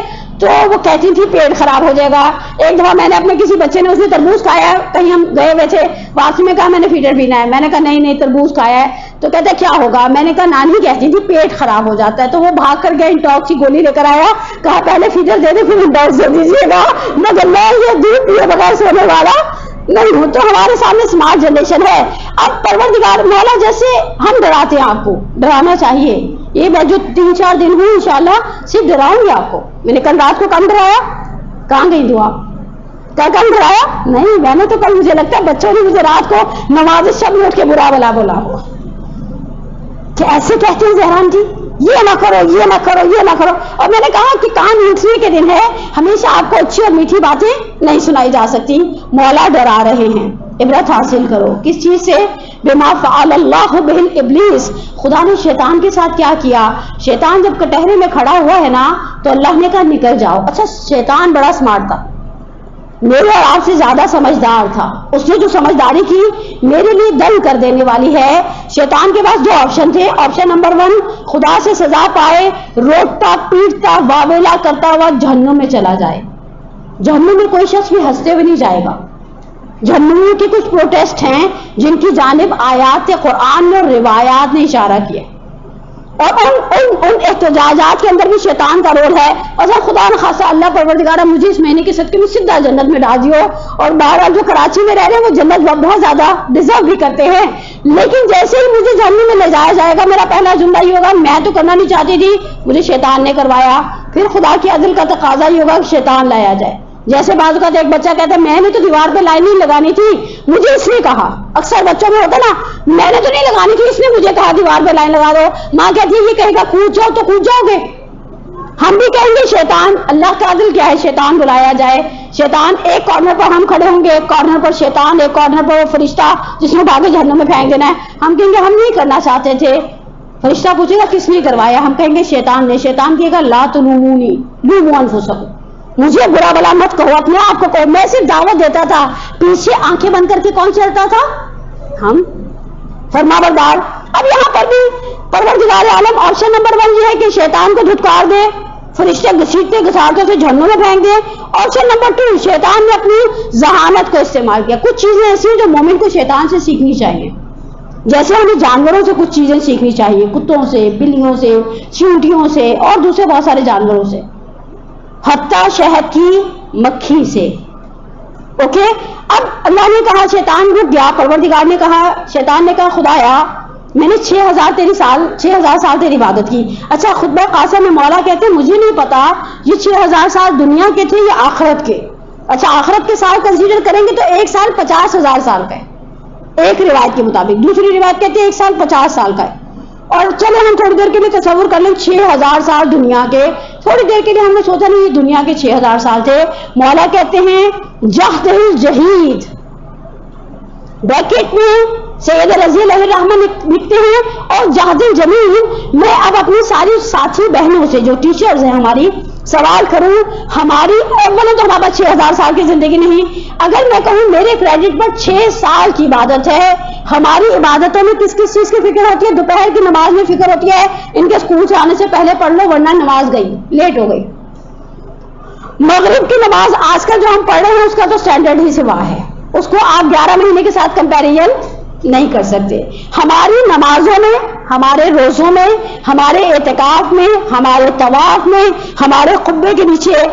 [SPEAKER 1] تو وہ کہتی تھی پیٹ خراب ہو جائے گا. ایک دفعہ میں نے اپنے کسی بچے نے اس نے تربوز کھایا ہے، کہیں ہم گئے ہوئے تھے، واپسی میں کہا میں نے فیڈر پینا ہے. میں نے کہا نہیں تربوز کھایا ہے. تو کہتے کیا ہوگا؟ میں نے کہا نانی کہتی تھی پیٹ خراب ہو جاتا ہے. تو وہ بھاگ کر گیا انٹاکس کی گولی لے کر آیا، کہا پہلے فیڈر دے دے پھر انٹاکس دے دیجیے گا، مگر میں یہ دودھ پیے بغیر سونے والا نہیں ہوں. تو ہمارے سامنے اسمارٹ جنریشن ہے. اب پروردگار مولا جیسے ہم ڈراتے ہیں، آپ کو ڈرانا چاہیے. یہ میں جو 3-4 دن ہوئی انشاءاللہ صرف ڈراؤں گی آپ کو. میں نے کل رات کو کم ڈرایا، کہاں گئی دعا؟ کم ڈرایا نہیں. میں نے تو کل مجھے لگتا ہے بچوں نے مجھے رات کو نماز شب میں اٹھ کے برا بلا بولا ہوا کہ ایسے کہتے ہیں زہران جی یہ نہ کرو یہ نہ کرو یہ نہ کرو. اور میں نے کہا کہ کان میٹھنے کے دن ہے، ہمیشہ آپ کو اچھی اور میٹھی باتیں نہیں سنائی جا سکتی. مولا ڈرا رہے ہیں، عبرت حاصل کرو. کس چیز سے؟ بما فعل اللہ بالابلیس. خدا نے شیطان کے ساتھ کیا کیا. شیطان جب کٹہرے میں کھڑا ہوا ہے نا تو اللہ نے کہا نکل جاؤ. اچھا شیطان بڑا اسمارٹ تھا، میرے اور آپ سے زیادہ سمجھدار تھا. اس نے جو سمجھداری کی میرے لیے دل کر دینے والی ہے. شیطان کے پاس 2 آپشن تھے. آپشن نمبر 1 خدا سے سزا پائے، روٹتا پیٹتا واویلا کرتا ہوا جہنم میں چلا جائے. جہنم میں کوئی شخص بھی ہنستے ہوئے نہیں جائے گا. جہنم کے کچھ پروٹیسٹ ہیں جن کی جانب آیات قرآن اور روایات نے اشارہ کیا، اور ان احتجاجات کے اندر بھی شیطان کا رول ہے. اور جب خدا نخواستہ اللہ پروردگارہ مجھے اس مہینے کے صدقے میں سیدھا جنت میں ڈال دیو. اور بہرحال جو کراچی میں رہ رہے ہیں وہ جنت بہت زیادہ ڈیزرو بھی کرتے ہیں، لیکن جیسے ہی مجھے جہنم میں لے جایا جائے گا میرا پہلا جملہ یہ ہوگا میں تو کرنا نہیں چاہتی تھی، مجھے شیطان نے کروایا. پھر خدا کے عدل کا تقاضا یہ ہوگا کہ شیطان لایا جائے. جیسے بعض اوقات ایک بچہ کہتا ہے میں نے تو دیوار پہ لائن نہیں لگانی تھی، مجھے اس نے کہا. اکثر بچوں میں ہوتا نا میں نے تو نہیں لگانی تھی، اس نے مجھے کہا دیوار پہ لائن لگا دو. ماں کہتی ہے یہ کہے گا کود جاؤ تو کود جاؤ گے. ہم بھی کہیں گے شیطان. اللہ کا عدل کیا ہے؟ شیطان بلایا جائے. شیطان ایک کارنر پر ہم کھڑے ہوں گے، ایک کارنر پر شیطان، ایک کارنر پر وہ فرشتہ جس نے بھاگے جہنم میں پھینک دینا ہے. ہم کہیں گے ہم نہیں کرنا چاہتے تھے. فرشتہ پوچھے گا کس نے کروایا؟ ہم کہیں گے شیطان نے. شیطان کہے گا لا تلومونی لوموا انفسکم، مجھے برا بلا مت کہو، اپنے آپ کو کہو. میں صرف دعوت دیتا تھا. پیچھے آنکھیں بند کر کے کون چلتا تھا؟ ہم فرمانبردار. اب یہاں پر بھی پروردگار عالم آپشن نمبر 1 یہ ہے کہ شیطان کو دھتکار دے, فرشتے گھسیٹتے گھساٹتے سے جہنم میں پھینک دے. آپشن نمبر 2 شیطان نے اپنی ذہانت کو استعمال کیا. کچھ چیزیں ایسی ہیں جو مومن کو شیطان سے سیکھنی چاہیے, جیسے ہمیں جانوروں سے کچھ چیزیں سیکھنی چاہیے, کتوں سے, بلیوں سے, چیونٹیوں سے اور دوسرے بہت سارے جانوروں سے, حتیٰ شہد کی مکھی سے. اوکے, اب اللہ نے کہا شیطان رک گیا, پروردگار نے کہا, شیطان نے کہا خدایا میں نے 6000 سال تیری عبادت کی. اچھا خطبہ قاسم میں مولا کہتے ہیں مجھے نہیں پتا یہ 6000 سال دنیا کے تھے یا آخرت کے. اچھا آخرت کے سال کنسیڈر کریں گے تو ایک سال 50,000 سال کا ہے ایک روایت کے مطابق, دوسری روایت کہتے ہیں ایک سال 50 سال کا ہے. اور چلے ہم تھوڑی دیر کے لیے تصور کر لیں 6000 سال دنیا کے, تھوڑی دیر کے لیے ہم نے سوچا نہیں یہ دنیا کے 6000 سال تھے. مولا کہتے ہیں جہد الجہید بریکٹ میں سید رضی اللہ الرحمن لکھتے ہیں, اور جہد الجمیل میں اب اپنی ساری ساتھی بہنوں سے جو ٹیچرز ہیں ہماری سوال کروں, ہماری اولا تو ہمارے پاس 6000 سال کی زندگی نہیں, اگر میں کہوں میرے کریڈٹ پر 6 سال کی عبادت ہے, ہماری عبادتوں میں کس کس چیز کی فکر ہوتی ہے؟ دوپہر کی نماز میں فکر ہوتی ہے ان کے اسکول سے آنے سے پہلے پڑھ لو ورنہ نماز گئی لیٹ ہو گئی. مغرب کی نماز آج کل جو ہم پڑھ رہے ہیں اس کا تو اسٹینڈرڈ ہی سوا ہے, اس کو آپ 11 مہینے کے ساتھ کمپیریزن نہیں کر سکتے. ہماری نمازوں میں, ہمارے روزوں میں, ہمارے اعتکاف میں, ہمارے طواف میں, ہمارے قبے کے نیچے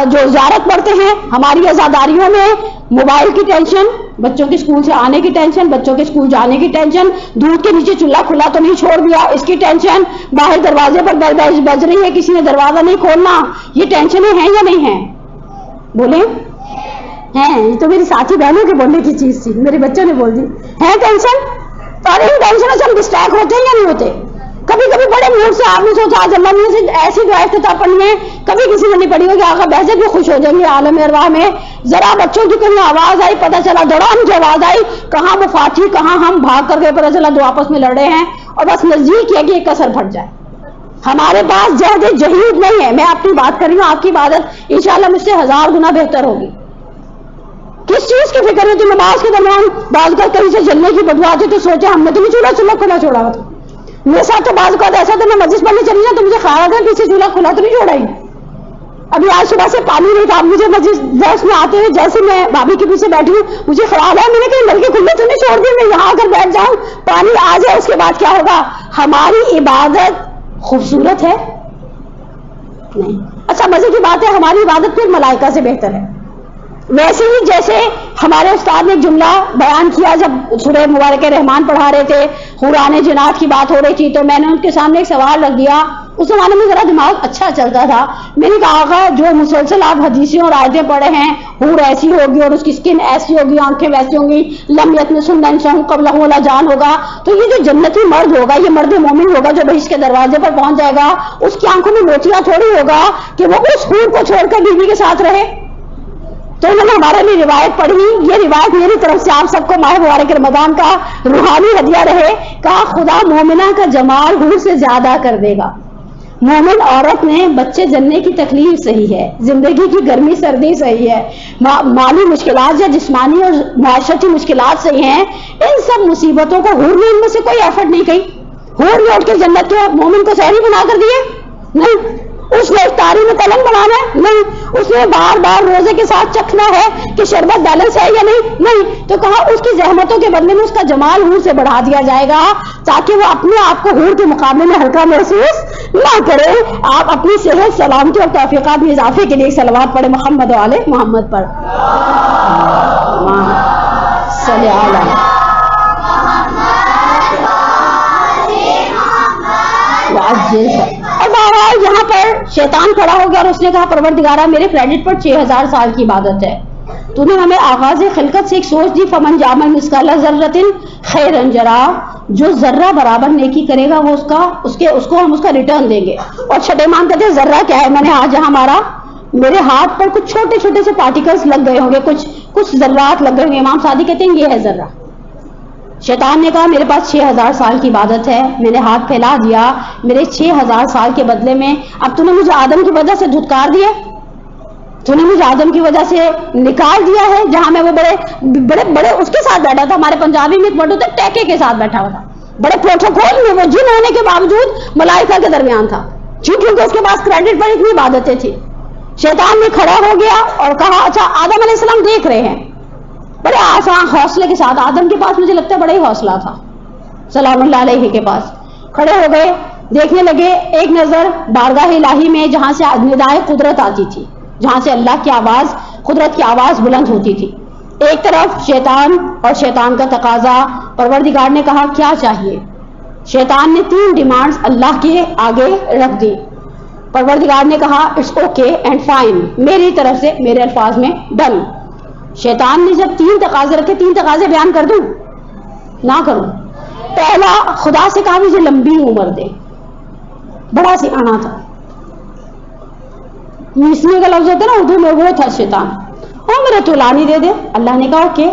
[SPEAKER 1] جو زیارت پڑھتے ہیں, ہماری عزاداریوں میں موبائل کی ٹینشن, بچوں کے اسکول سے آنے کی ٹینشن, بچوں کے اسکول جانے کی ٹینشن, دودھ کے نیچے چولہا کھلا تو نہیں چھوڑ دیا اس کی ٹینشن, باہر دروازے پر بیل بج رہی ہے کسی نے دروازہ نہیں کھولنا, یہ ٹینشنیں ہیں یا نہیں ہیں؟ بولیں ہیں. یہ تو میری ساتھی بہنوں کے بولنے کی چیز تھی, میرے بچوں نے بول دی ہے ٹینشن. اور ان ٹینشنوں سے ہم ڈسٹریکٹ ہوتے ہیں یا نہیں ہوتے؟ کبھی کبھی بڑے موڈ سے آپ نے سوچا آج اللہ نے ایسی دعا افتتاح پڑھنی ہے, کبھی کسی نے نہیں پڑھی ہوگی, آقا بہجت بھی خوش ہو جائیں گے عالم ارواح میں. ذرا بچوں کی کہیں آواز آئی, پتہ چلا دوڑان جو آواز آئی, کہاں وہ فاتح کہاں ہم بھاگ کر گئے, پتہ چلا دو آپس میں لڑ رہے ہیں اور بس نزدیک ہے کہ ایک کسر پھٹ جائے. ہمارے پاس جہد جہید نہیں ہے. میں اپنی بات کر رہی ہوں, آپ کی عبادت انشاءاللہ مجھ سے 1000 گنا بہتر ہوگی. کس چیز کی فکر ہوتی؟ نماز کے دوران بعض کا کہیں سے جلنے کی بدبو آتی تو سوچے ہم نے تو نہیں چولہا کھلا چھوڑا ہوا تھا. میرے ساتھ تو بعض کا ایسا تھا, میں مسجد پڑھنے چلی نا تو مجھے خیال آتا ہے پیچھے چولہا کھلا تو نہیں چھوڑا ہی. ابھی آج صبح سے پانی نہیں تھا, مجھے مسجد درس میں آتے ہوئے جیسے میں بھابھی کے پیچھے بیٹھی ہوں مجھے خیال ہے میں نے کہیں نل کے کھلے تو نہیں چھوڑ دیے, میں یہاں اگر بیٹھ جاؤں پانی آ جائے اس کے بعد کیا ہوگا؟ ہماری عبادت خوبصورت ہے نہیں. اچھا مزے کی بات ہے ہماری عبادت پھر ملائکہ سے بہتر ہے. ویسے ہی جیسے ہمارے استاد نے ایک جملہ بیان کیا جب سورہ مبارکہ رحمان پڑھا رہے تھے, حوران جنات کی بات ہو رہی تھی, تو میں نے ان کے سامنے ایک سوال رکھ دیا. اس زمانے میں ذرا دماغ اچھا چلتا تھا. میں نے کہا آقا جو مسلسل آپ حدیثیں اور آیتیں پڑھے ہیں, حور ایسی ہوگی اور اس کی اسکن ایسی ہوگی, آنکھیں ویسی ہوں گی, لم یتن سنن سہو قبلہ ولا جان ہوگا, تو یہ جو جنتی مرد ہوگا یہ مرد مومن ہوگا جو بہشت کے دروازے پر پہنچ جائے گا, اس کی آنکھوں میں موتیاں تھوڑی ہوگا کہ وہ اس حور کو چھوڑ کر بیوی کے ساتھ رہے. تو انہوں نے ہمارے لیے روایت پڑھی. یہ روایت میری طرف سے آپ سب کو ماہ مبارک رمضان کا روحانی ہدیہ رہے. کہا خدا مومنہ کا جمال حور سے زیادہ کر دے گا. مومن عورت میں بچے جننے کی تکلیف صحیح ہے, زندگی کی گرمی سردی صحیح ہے, مالی مشکلات یا جسمانی اور معاشرتی مشکلات صحیح ہیں, ان سب مصیبتوں کو حور نے ان میں سے کوئی ایفرٹ نہیں کی. حور نے اٹھ کے جنت کے مومن کو سحری بنا کر دیے نہیں, اس نے افطاری میں پلنگ بنانا ہے نہیں, اس نے بار بار روزے کے ساتھ چکھنا ہے کہ شربت بیلنس ہے یا نہیں. تو کہا اس کی زحمتوں کے بدلے میں اس کا جمال حور سے بڑھا دیا جائے گا تاکہ وہ اپنے آپ کو حور کے مقابلے میں ہلکا محسوس نہ کرے. آپ اپنی صحت سلامتی اور توفیقات میں اضافے کے لیے صلوات پڑھیں محمد و آل محمد پر. صلی اللہ اور بہرحال یہاں پر شیطان کھڑا ہو گیا اور اس نے کہا پروردگارہ میرے کریڈٹ پر 6000 سال کی عبادت ہے, تو نے ہمیں آغاز خلقت سے ایک سوچ دی, فمن یعمل مثقال ذرۃ خیرا یرہ, جو ذرہ برابر نیکی کرے گا وہ اس کو ہم اس کا ریٹرن دیں گے. اور چھٹے مان کہتے ہیں ذرہ کیا ہے؟ میں نے آج یہاں مارا, میرے ہاتھ پر کچھ چھوٹے چھوٹے سے پارٹیکلز لگ گئے ہوں گے, کچھ ذرات لگ گئے ہوں گے. امام صادق کہتے ہیں یہ ہے ذرہ. شیطان نے کہا میرے پاس 6000 سال کی عبادت ہے, میں نے ہاتھ پھیلا دیا, میرے 6000 سال کے بدلے میں اب تو نے مجھے آدم کی وجہ سے دھتکار دیا. تو نے مجھے آدم کی وجہ سے نکال دیا ہے جہاں میں وہ بڑے بڑے اس کے ساتھ بیٹھا تھا. ہمارے پنجابی میں ایک ورڈ ہوتا ہے ٹیکے کے ساتھ بیٹھا ہوا تھا, بڑے پروٹوکول میں وہ جن ہونے کے باوجود ملائکہ کے درمیان تھا, کیونکہ اس کے پاس کریڈٹ پر اتنی عبادتیں تھی. شیطان نے کھڑا ہو گیا اور کہا اچھا آدم علیہ السلام دیکھ رہے ہیں بڑے آسان حوصلے کے ساتھ. آدم کے پاس مجھے لگتا ہے بڑا ہی حوصلہ تھا سلام اللہ علیہ کے پاس. کھڑے ہو گئے, دیکھنے لگے, ایک نظر بارگاہ الہی میں جہاں سے ندائے قدرت آتی تھی, جہاں سے اللہ کی آواز, قدرت کی آواز بلند ہوتی تھی. ایک طرف شیطان اور شیطان کا تقاضا. پروردگار نے کہا کیا چاہیے؟ شیطان نے 3 ڈیمانڈز اللہ کے آگے رکھ دی. پروردگار نے کہا اٹس اوکے اینڈ فائن, میری طرف سے, میرے الفاظ میں ڈن. شیطان نے جب 3 تقاضے رکھے, 3 تقاضے بیان کر دوں نہ کروں. پہلا, خدا سے کہا مجھے لمبی عمر دے. بڑا سیانا تھا, میسنے کا لفظ ہوتا ہے نا اردو میں, وہ تھا شیطان. اور میرے طولانی دے دے. اللہ نے کہا اوکے.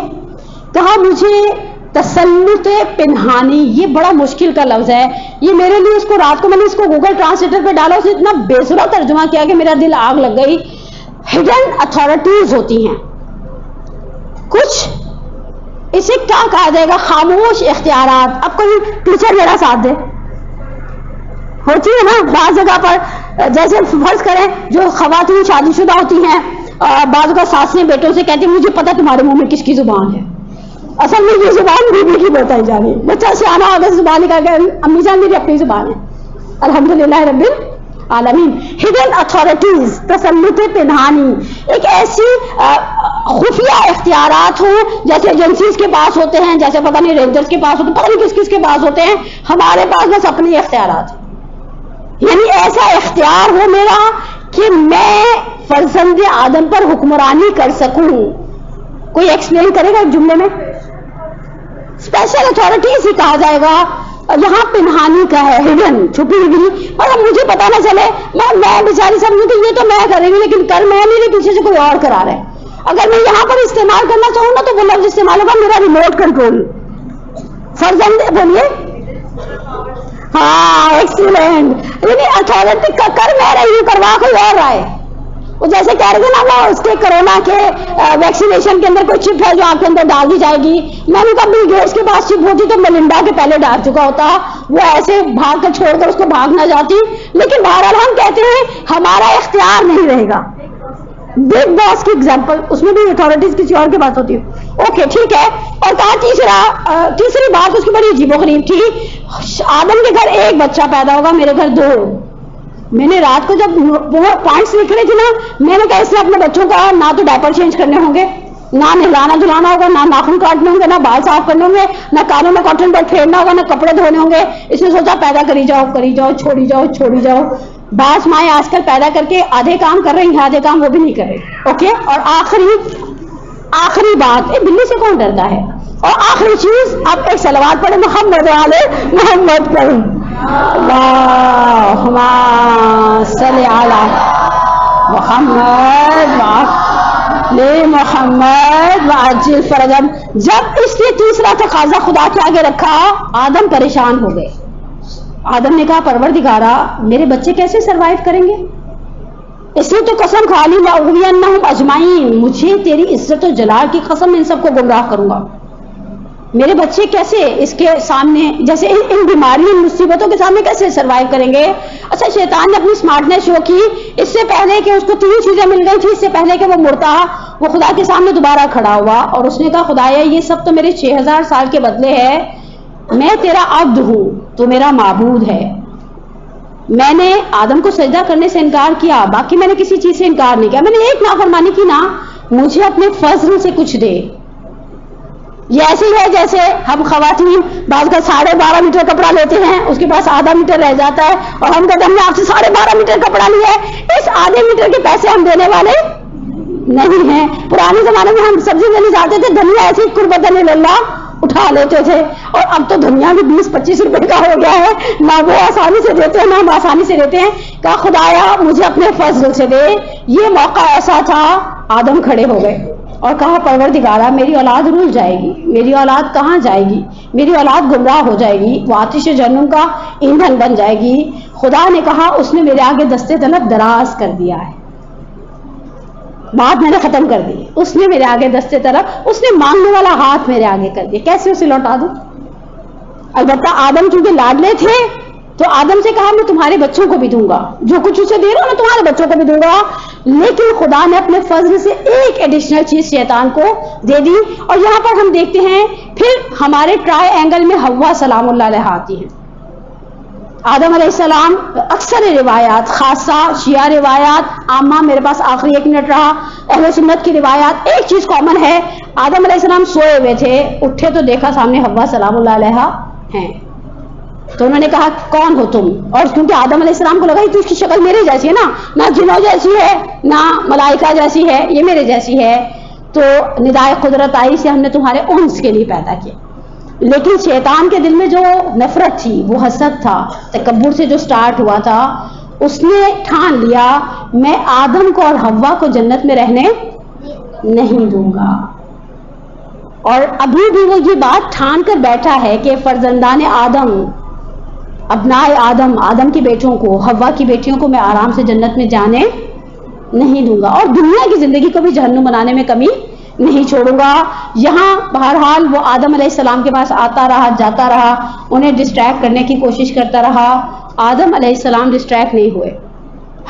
[SPEAKER 1] کہا مجھے تسلط پنہانی, یہ بڑا مشکل کا لفظ ہے, یہ میرے لیے اس کو رات کو میں نے اس کو گوگل ٹرانسلیٹر پہ ڈالا, اسے اتنا بےسرا ترجمہ کیا کہ میرا دل آگ لگ گئی. ہڈن اتھارٹیز ہوتی ہیں کچھ, اسے کیا کہا جائے گا, خاموش اختیارات. اب کوئی ٹیچر میرا ساتھ دے, ہوتی ہے نا بعض جگہ پر, جیسے فرض کریں جو خواتین شادی شدہ ہوتی ہیں, بعض کا ساسیں بیٹوں سے کہتی ہیں مجھے پتا تمہارے منہ میں کس کی زبان ہے, اصل میں یہ زبان بیوی کی بتائی جا رہی ہے. بچہ سے آنا ہوگا زبان کا کہ امی جان میری اپنی زبان ہے. الحمدللہ رب العالمین. ہڈن اتھارٹیز, تسلط پنہانی, ایک ایسی خفیہ اختیارات ہوں جیسے ایجنسیز کے پاس ہوتے ہیں, جیسے پتہ نہیں رینجرز کے پاس ہوتے ہیں, پتہ نہیں کس کس کے پاس ہوتے ہیں, ہمارے پاس بس اپنے اختیارات. یعنی ایسا اختیار ہو میرا کہ میں فرزند آدم پر حکمرانی کر سکوں. کوئی ایکسپلین کرے گا ایک جملے میں؟ اسپیشل اتھارٹیز ہی کہا جائے گا. یہاں پنہانی کا ہے, ہڈن, چھپی ہوئی, اور اب مجھے پتا نہ چلے, میں بیچاری سمجھوں کہ یہ تو میں کر رہی ہوں لیکن کر میں میرے پیچھے سے کوئی اور کرا رہا ہے. اگر میں یہاں پر استعمال کرنا چاہوں نا تو وہ لفظ استعمال ہوگا میرا ریموٹ کنٹرول. فرزند بولیے, ہاں ایکسیلنٹ. یعنی اتھارٹی کا کر میں رہی ہوں, کروا کوئی اور رہا ہے. وہ جیسے کہہ رہے نا وہ اس کے کرونا کے ویکسینیشن کے اندر کوئی چپ ہے جو آپ کے اندر ڈال دی جائے گی. میں نے کہا بل گیٹس کے پاس چپ ہوتی تو ملنڈا کے پہلے ڈال چکا ہوتا, وہ ایسے بھاگ کر چھوڑ کر اس کو بھاگ نہ جاتی. لیکن بہرحال ہم کہتے ہیں ہمارا اختیار نہیں رہے گا. بگ باس کی ایگزامپل, اس میں بھی اتھارٹیز کسی اور کے پاس ہوتی ہے. اوکے ٹھیک ہے. اور کہا تیسری بات اس کی بڑی عجیب و غریب تھی. آدم کے گھر 1 بچہ پیدا ہوگا, میرے گھر 2. میں نے رات کو جب وہ پوائنٹس لکھ رہی تھی نا, میں نے کہا اس نے اپنے بچوں کا نہ تو ڈائپر چینج کرنے ہوں گے, نہ نہلانا دھلانا ہوگا, نہ ناخن کاٹنے ہوں گے, نہ بال صاف کرنے ہوں گے, نہ کانوں میں کاٹن بڈ پھیرنا ہوگا, نہ کپڑے دھونے ہوں گے. اس نے سوچا پیدا کری جاؤ چھوڑی جاؤ. بعض مائیں آج کل پیدا کر کے آدھے کام کر رہی ہیں, آدھے کام وہ بھی نہیں کر رہے. اوکے. اور آخری بات, بلی سے کون ڈرتا ہے؟ اور آخری چیز, آپ ایک صلوات پڑھیں محمد علی محمد پر, اللہم صلی علی محمد وعلی محمد وعجل فرجہم. جب اس نے تیسرا تقاضا خدا کے آگے رکھا, آدم پریشان ہو گئے. آدم نے کہا پروردگارا میرے بچے کیسے سروائیو کریں گے؟ اس نے تو قسم کھا لی لأغوینہم اجمعین, مجھے تیری عزت و جلال کی قسم ان سب کو گمراہ کروں گا. میرے بچے کیسے اس کے سامنے, جیسے ان بیماریوں ان مصیبتوں کے سامنے کیسے سروائیو کریں گے؟ اچھا شیطان نے اپنی اسمارٹنیس شو کی. اس سے پہلے کہ اس کو 3 چیزیں مل گئی تھی, اس سے پہلے کہ وہ مڑتا, وہ خدا کے سامنے دوبارہ کھڑا ہوا اور اس نے کہا خدایا یہ سب تو میرے 6000 سال کے بدلے ہے, میں تیرا عبد ہوں, تو میرا معبود ہے. میں نے آدم کو سجدہ کرنے سے انکار کیا, باقی میں نے کسی چیز سے انکار نہیں کیا. میں نے ایک نافرمانی کی نا, مجھے اپنے فضل سے کچھ دے. یہ ایسے ہی ہے جیسے ہم خواتین بعض کا 12.5 میٹر کپڑا لیتے ہیں, اس کے پاس آدھا میٹر رہ جاتا ہے اور ہم کہتے ہیں ہم نے آپ سے 12.5 میٹر کپڑا لیا ہے, اس آدھے میٹر کے پیسے ہم دینے والے نہیں ہیں. پرانے زمانے میں ہم سبزی لینے جاتے تھے, دھنیا ایسی قربت اللہ اٹھا لیتے تھے, اور اب تو دنیا بھی 20-25 روپے کا ہو گیا ہے, نہ وہ آسانی سے دیتے ہیں نہ ہم آسانی سے دیتے ہیں. کہا خدایا مجھے اپنے فضل سے دے. یہ موقع ایسا تھا, آدم کھڑے ہو گئے اور کہا پروردگارا میری اولاد رول جائے گی, میری اولاد کہاں جائے گی, میری اولاد گمراہ ہو جائے گی, وہ آتش جہنم کا ایندھن بن جائے گی. خدا نے کہا اس نے میرے آگے دستے طلب دراز کر دیا ہے. بات میں نے ختم کر دی. اس نے میرے آگے دستے طرف اس نے مانگنے والا ہاتھ میرے آگے کر دیا. کیسے اسے لوٹا دوں؟ البتہ آدم کیونکہ لاڈلے تھے تو آدم سے کہا میں تمہارے بچوں کو بھی دوں گا، جو کچھ اسے دے رہا ہوں میں تمہارے بچوں کو بھی دوں گا. لیکن خدا نے اپنے فضل سے ایک ایڈیشنل چیز شیطان کو دے دی. اور یہاں پر ہم دیکھتے ہیں پھر ہمارے ٹرائی اینگل میں حوا سلام اللہ علیہ آتی ہیں. آدم علیہ السلام، اکثر روایات، خاصہ شیعہ روایات، عامہ میرے پاس آخری 1 منٹ رہا، اہل سنت کی روایات، ایک چیز کامن ہے. آدم علیہ السلام سوئے ہوئے تھے، اٹھے تو دیکھا سامنے حوا سلام اللہ علیہ ہیں. تو انہوں نے کہا کون ہو تم؟ اور کیونکہ آدم علیہ السلام کو لگا تو اس کی شکل میرے جیسی ہے نا، نہ جنوں جیسی ہے نہ ملائکہ جیسی ہے، یہ میرے جیسی ہے. تو ندائے قدرت آئی سے ہم نے تمہارے انس کے لیے پیدا کیا. لیکن شیطان کے دل میں جو نفرت تھی، وہ حسد تھا، تکبر سے جو سٹارٹ ہوا تھا، اس نے ٹھان لیا میں آدم کو اور حوا کو جنت میں رہنے نہیں دوں گا. اور ابھی بھی وہ یہ بات ٹھان کر بیٹھا ہے کہ فرزندان آدم، ابنائے آدم، آدم کے بیٹوں کو، حوا کی بیٹیوں کو میں آرام سے جنت میں جانے نہیں دوں گا، اور دنیا کی زندگی کو بھی جہنم بنانے میں کمی نہیں چھوڑوں گا. یہاں بہرحال وہ آدم علیہ السلام کے پاس آتا رہا، جاتا رہا، انہیں ڈسٹریکٹ کرنے کی کوشش کرتا رہا. آدم علیہ السلام ڈسٹریکٹ نہیں ہوئے.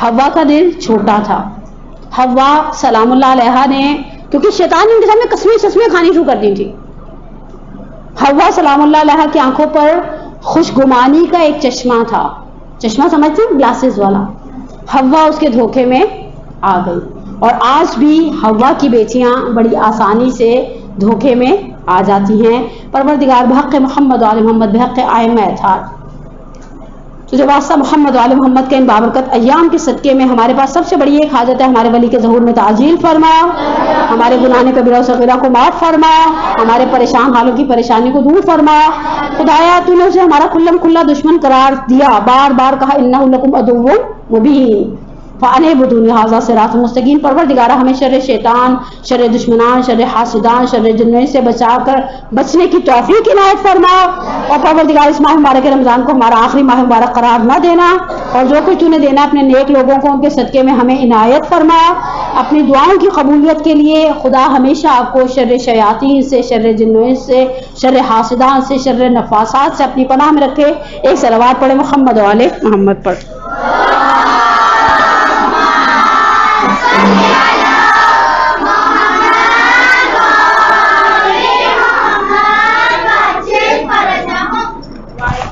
[SPEAKER 1] حوا کا دل چھوٹا تھا. حوا سلام اللہ علیہ نے، کیونکہ شیطان نے ان کے سامنے قسمیں کھانی شروع کر دی تھی. حوا سلام اللہ علیہ کی آنکھوں پر خوشگمانی کا ایک چشمہ تھا. چشمہ سمجھتے ہیں؟ گلاسز والا. حوا اس کے دھوکے میں آ گئی. اور آج بھی حوا کی بیٹیاں بڑی آسانی سے دھوکے میں آ جاتی ہیں. پروردگار بحق محمد و آل محمد، بحق ائمہ اطہار، تجھے واسطہ محمد و آل محمد کے ان بابرکت ایام کے صدقے میں ہمارے پاس سب سے بڑی ایک حاجت ہے، ہمارے ولی کے ظہور میں تعجیل فرما، ہمارے گناہ کبیرہ و صغیرہ کو معاف فرما، ہمارے پریشان حالوں کی پریشانی کو دور فرما. خدایا تو نے اسے ہمارا کھلم کھلا دشمن قرار دیا، بار بار کہا انہ لکم عدو مبین فَأَنِعْبُدُونِی ھَذَا صِرَاطٌ مُسْتَقِیمٌ. پروردگارہ ہمیں شر شیطان، شر دشمنان، شر حاسدان، شر جنوں سے بچا کر بچنے کی توفیق عنایت فرما. اور پروردگار اس ماہ مبارک رمضان کو ہمارا آخری ماہ مبارک قرار نہ دینا، اور جو کچھ تو نے دینا اپنے نیک لوگوں کو ان کے صدقے میں ہمیں عنایت فرما. اپنی دعاؤں کی قبولیت کے لیے خدا ہمیشہ آپ کو شر شیاطین سے، شر جنوں سے، شر حاسدان سے، شر نفاسات سے اپنی پناہ میں رکھے. ایک صلوات پڑھے محمد و آل محمد پر.